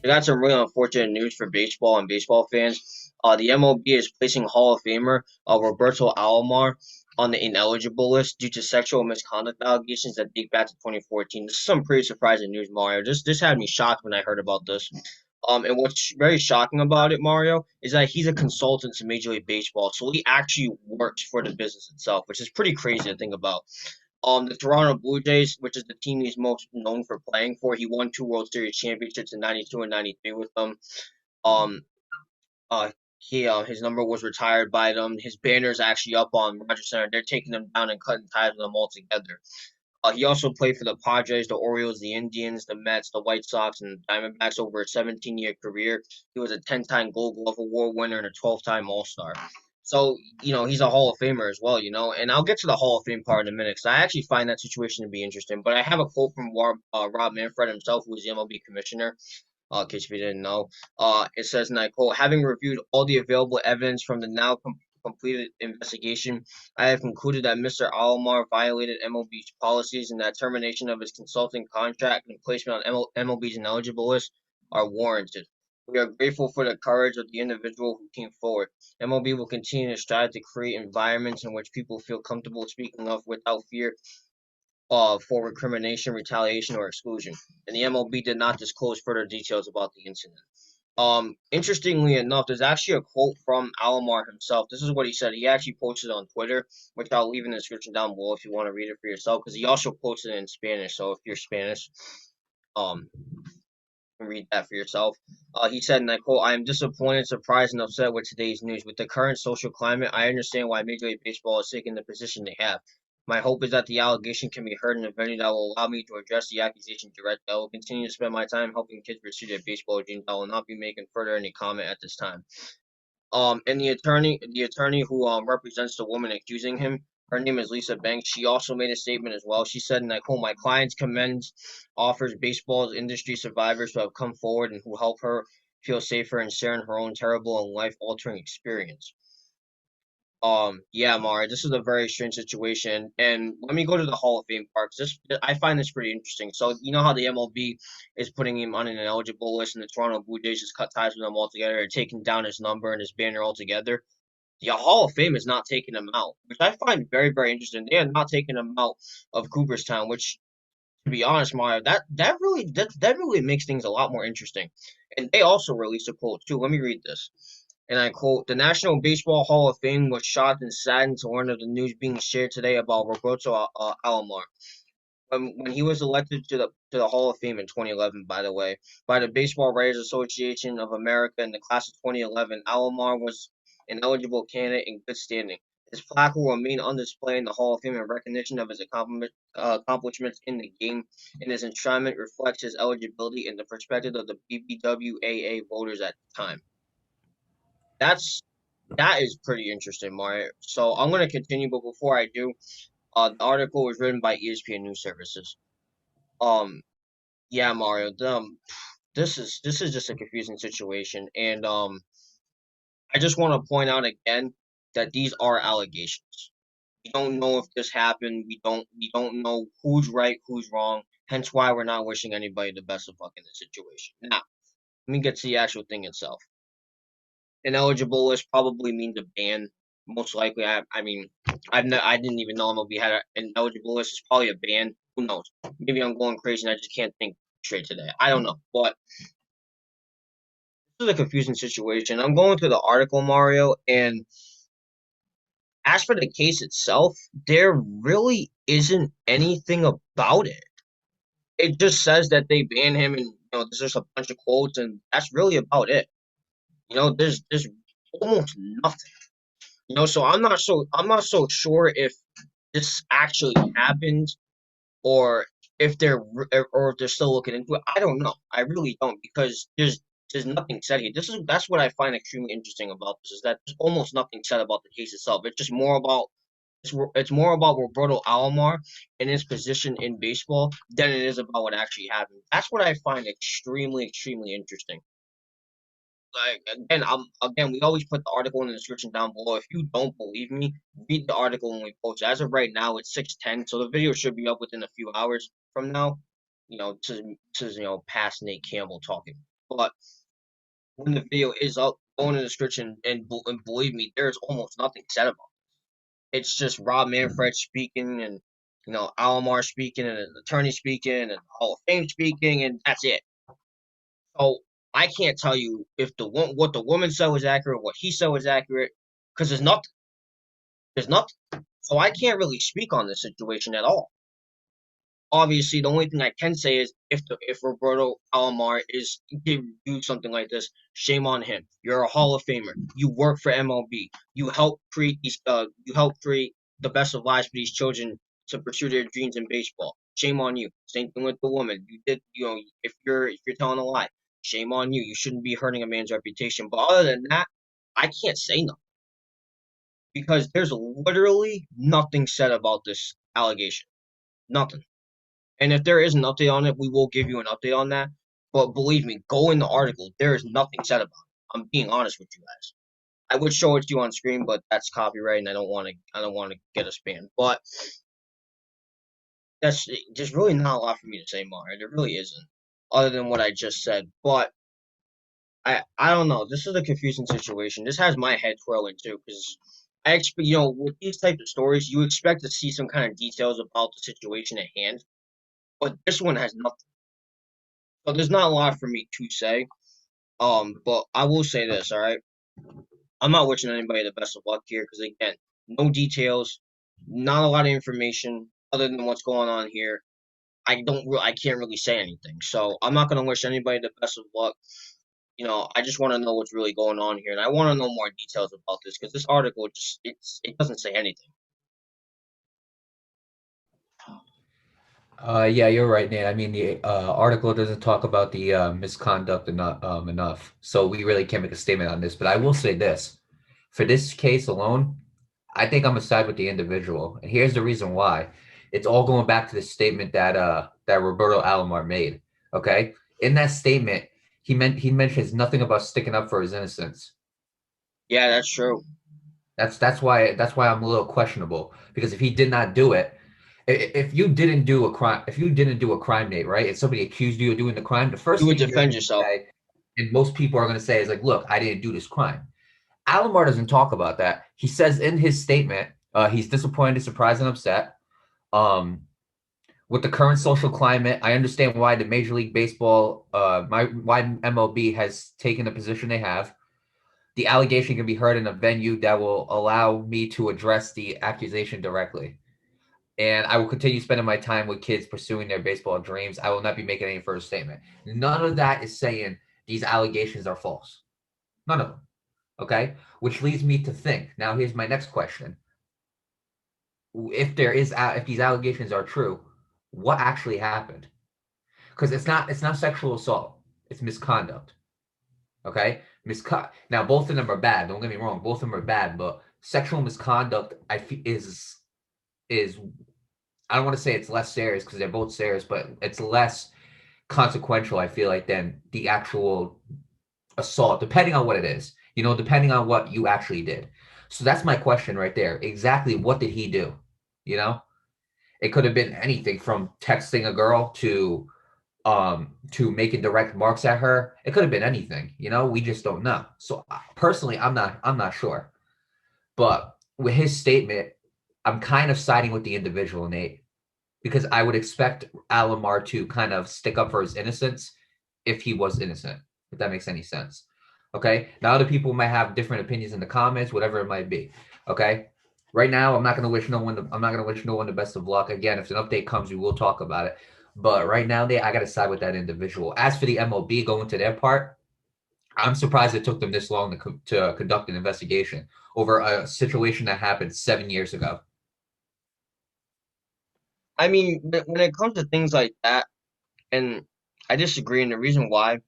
I got some really unfortunate news for baseball and baseball fans. The MLB is placing Hall of Famer Roberto Alomar on the ineligible list due to sexual misconduct allegations that date back to 2014. This is some pretty surprising news, Mario. This had me shocked when I heard about this. And what's very shocking about it, Mario, is that he's a consultant to Major League Baseball, so he actually works for the business itself, which is pretty crazy to think about. The Toronto Blue Jays, which is the team he's most known for playing for, he won two World Series championships in '92 and '93 with them. Um, his number was retired by them. His banner is actually up on Rogers Center. They're taking them down and cutting ties with them altogether. He also played for the Padres, the Orioles, the Indians, the Mets, the White Sox, and the Diamondbacks over a 17-year career. He was a 10-time Gold Glove Award winner and a 12-time All-Star. So, he's a Hall of Famer as well. And I'll get to the Hall of Fame part in a minute because I actually find that situation to be interesting. But I have a quote from Rob Manfred himself, who was the MLB commissioner, in case if you didn't know. It says, and I quote, having reviewed all the available evidence from the now completed investigation, I have concluded that Mr. Alomar violated MLB's policies and that termination of his consulting contract and placement on MLB's ineligible list are warranted. We are grateful for the courage of the individual who came forward. MLB will continue to strive to create environments in which people feel comfortable speaking up without fear for recrimination, retaliation, or exclusion. And the MLB did not disclose further details about the incident. Interestingly enough, there's actually a quote from Alomar himself. This is what he said. He actually posted it on Twitter, which I'll leave in the description down below if you want to read it for yourself, because he also posted it in Spanish. So if you're Spanish, you can read that for yourself. He said, and I quote, I am disappointed, surprised, and upset with today's news. With the current social climate, I understand why Major League Baseball is taking the position they have. My hope is that the allegation can be heard in a venue that will allow me to address the accusation directly. I will continue to spend my time helping kids pursue their baseball dreams. I will not be making further any comment at this time. And the attorney who represents the woman accusing him, her name is Lisa Banks. She also made a statement as well. She said, and I quote, my clients commends offers baseball's industry survivors who have come forward and who help her feel safer in sharing her own terrible and life-altering experience. Yeah, Mara, this is a very strange situation, and let me go to the Hall of Fame part 'cause this I find this pretty interesting. So you know how the MLB is putting him on an ineligible list, and the Toronto Blue Jays just cut ties with him altogether and taking down his number and his banner altogether. The Hall of Fame is not taking him out, which I find very, very interesting. They are not taking him out of Cooperstown, which, to be honest, Mara, that really makes things a lot more interesting. And they also released a quote too. Let me read this. And I quote, the National Baseball Hall of Fame was shocked and saddened to learn of the news being shared today about Roberto Alomar. When he was elected to the Hall of Fame in 2011, by the way, by the Baseball Writers Association of America in the class of 2011, Alomar was an eligible candidate in good standing. His plaque will remain on display in the Hall of Fame in recognition of his accomplishments in the game, and his enshrinement reflects his eligibility in the perspective of the BBWAA voters at the time. That's that is pretty interesting, Mario. So I'm gonna continue, but before I do, the article was written by ESPN News Services. Um, yeah, Mario. This is just a confusing situation, and I just want to point out again that these are allegations. We don't know if this happened. We don't know who's right, who's wrong. Hence why we're not wishing anybody the best of luck in this situation. Now, let me get to the actual thing itself. Ineligible list probably means a ban. Most likely, I mean, I didn't even know MLB had an eligible list. It's probably a ban. Who knows? Maybe I'm going crazy and I just can't think straight today. I don't know. But this is a confusing situation. I'm going through the article, Mario, and as for the case itself, there really isn't anything about it. It just says that they banned him, and there's just a bunch of quotes, and that's really about it. There's almost nothing. So I'm not so sure if this actually happened or if they're still looking into it. I don't know. I really don't because there's nothing said here. That's what I find extremely interesting about this is that there's almost nothing said about the case itself. It's more about Roberto Alomar and his position in baseball than it is about what actually happened. That's what I find extremely, extremely interesting. Again, we always put the article in the description down below. If you don't believe me, read the article when we post it. As of right now, it's 6:10, so the video should be up within a few hours from now. Past Nate Campbell talking. But when the video is up, go in the description and believe me, there's almost nothing said about it. It's just Rob Manfred speaking and Alomar speaking and an attorney speaking and Hall of Fame speaking and that's it. So I can't tell you if what the woman said was accurate, what he said was accurate, because there's nothing. There's nothing. So I can't really speak on this situation at all. Obviously, the only thing I can say is if Roberto Alomar is do something like this, shame on him. You're a Hall of Famer. You work for MLB. You help create these. You help create the best of lives for these children to pursue their dreams in baseball. Shame on you. Same thing with the woman. You did. If you're telling a lie, shame on you. You shouldn't be hurting a man's reputation. But other than that, I can't say nothing because there's literally nothing said about this allegation. Nothing. And if there is an update on it, we will give you an update on that. But believe me, go in the article. There is nothing said about it. I'm being honest with you guys. I would show it to you on screen, but that's copyright, and I don't want to. I don't want to get us banned. But that's there's really not a lot for me to say, Mario. There really isn't, other than what I just said. But I don't know. This is a confusing situation. This has my head twirling too, because I expect with these types of stories, you expect to see some kind of details about the situation at hand, but this one has nothing. So there's not a lot for me to say. But I will say this, all right? I'm not wishing anybody the best of luck here because again, no details, not a lot of information other than what's going on here. I can't really say anything. So I'm not gonna wish anybody the best of luck. I just want to know what's really going on here, and I want to know more details about this because this article it doesn't say anything. Yeah, you're right, Nate. I mean, the article doesn't talk about the misconduct enough, so we really can't make a statement on this. But I will say this: for this case alone, I think I'm gonna side with the individual, and here's the reason why. It's all going back to the statement that Roberto Alomar made. Okay, in that statement, he mentions nothing about sticking up for his innocence. Yeah, that's true. That's why I'm a little questionable because if he did not do it, if you didn't do a crime, if you didn't do a crime, Nate, right, and somebody accused you of doing the crime, the You first would thing you're defend going to yourself. say, and most people are going to say, is like, "Look, I didn't do this crime." Alomar doesn't talk about that. He says in his statement, he's disappointed, surprised, and upset. Um, with the current social climate, I understand why the Major League Baseball, why MLB has taken the position they have. The allegation can be heard in a venue that will allow me to address the accusation directly. And I will continue spending my time with kids pursuing their baseball dreams. I will not be making any further statement. None of that is saying these allegations are false. None of them. Okay. Which leads me to think. Now, here's my next question. If these allegations are true, what actually happened? Because it's not sexual assault. It's misconduct. Okay. Now, both of them are bad. Don't get me wrong. Both of them are bad, but sexual misconduct is I don't want to say it's less serious because they're both serious, but it's less consequential, I feel like, than the actual assault, depending on what it is, depending on what you actually did. So that's my question right there. Exactly what did he do? You know, it could have been anything from texting a girl to making direct marks at her. It could have been anything, we just don't know. So personally, I'm not sure. But with his statement, I'm kind of siding with the individual, Nate, because I would expect Alomar to kind of stick up for his innocence if he was innocent, if that makes any sense. Okay. Now, other people might have different opinions in the comments, whatever it might be. Okay. Right now, I'm not gonna wish no one the best of luck. Again, if an update comes, we will talk about it. But right now, I gotta side with that individual. As for the MLB going to their part, I'm surprised it took them this long to conduct an investigation over a situation that happened 7 years ago. I mean, when it comes to things like that, and I disagree, and the reason why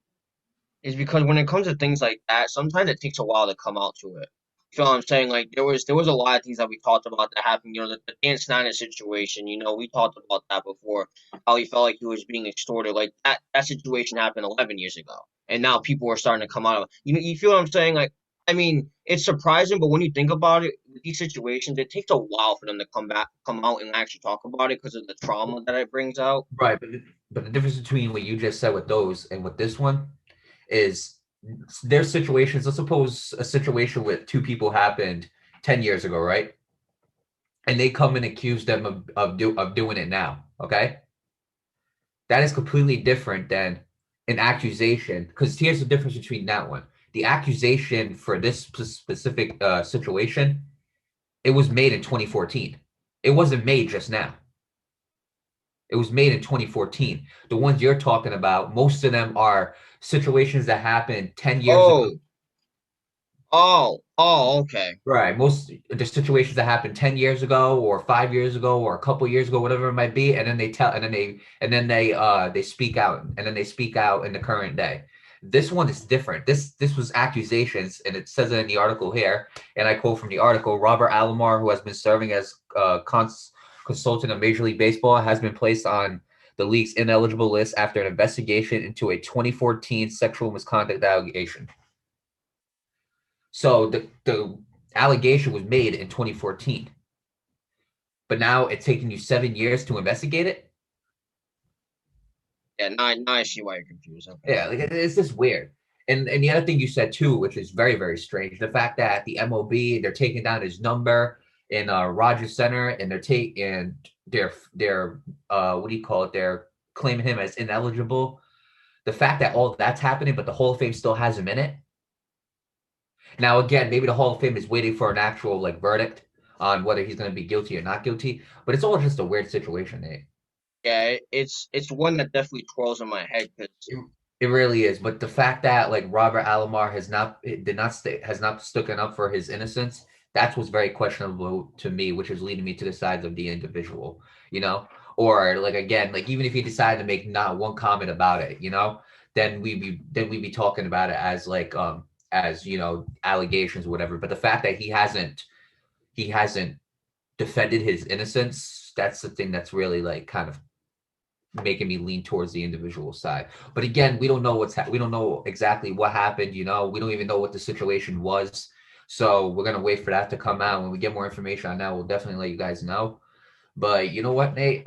is because when it comes to things like that, sometimes it takes a while to come out to it. You feel what I'm saying? Like there was a lot of things that we talked about that happened. The Dan Snyder situation. We talked about that before. How he felt like he was being extorted. Like that situation happened 11 years ago, and now people are starting to come out of it. You feel what I'm saying? Like I mean, it's surprising, but when you think about it, with these situations, it takes a while for them to come out and actually talk about it because of the trauma that it brings out. Right, but the difference between what you just said with those and with this one is there's situations. Let's suppose a situation with two people happened 10 years ago, right? And they come and accuse them of doing it now. Okay, that is completely different than an accusation. Because here's the difference between that one. The accusation for this specific situation, it was made in 2014. It wasn't made just now. It was made in 2014. The ones you're talking about, most of them are situations that happened 10 years ago. Oh, oh, okay. Right. Most the situations that happened 10 years ago or 5 years ago or a couple years ago, whatever it might be, and then they tell and then they speak out and then they speak out in the current day. This one is different. This was accusations, and it says it in the article here, and I quote from the article: Robert Alomar, who has been serving as consultant of Major League Baseball, has been placed on the league's ineligible list after an investigation into a 2014 sexual misconduct allegation. So the allegation was made in 2014, but now it's taking you 7 years to investigate it. Yeah, now I see why you're confused. Okay. Yeah, like it's just weird. And the other thing you said too, which is very very strange, the fact that the MLB they're taking down his number in Rogers Center and they're what do you call it? They're claiming him as ineligible. The fact that all that's happening, but the Hall of Fame still has him in it. Now, again, maybe the Hall of Fame is waiting for an actual like verdict on whether he's going to be guilty or not guilty, but it's all just a weird situation, Nate. Yeah, it's one that definitely twirls in my head because It, it really is. But the fact that like Robert Alomar has not sticking up for his innocence, that's what's very questionable to me, which is leading me to the sides of the individual, you know? Or like again, like even if he decided to make not one comment about it, then we be talking about it as allegations or whatever. But the fact that he hasn't defended his innocence, that's the thing that's really like kind of making me lean towards the individual side. But again, we don't know exactly what happened. We don't even know what the situation was. So we're gonna wait for that to come out. When we get more information on that, we'll definitely let you guys know. But you know what, Nate?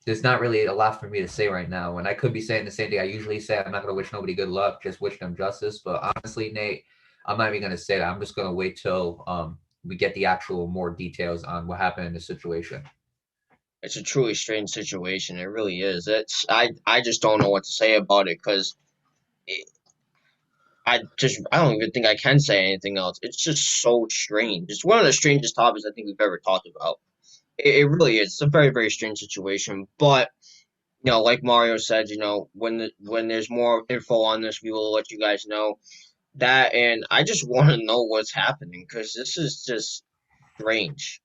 There's not really a lot for me to say right now. And I could be saying the same thing I usually say. I'm not gonna wish nobody good luck, just wish them justice. But honestly, Nate, I'm not even gonna say that. I'm just gonna wait till we get the actual more details on what happened in the situation. it's a truly strange situation. It really is. I just don't know what to say about it because I don't even think I can say anything else. It's just so strange. It's one of the strangest topics I think we've ever talked about. It really is. It's a very very strange situation, but like Mario said, when there's more info on this, we will let you guys know that. And I just want to know what's happening because this is just strange.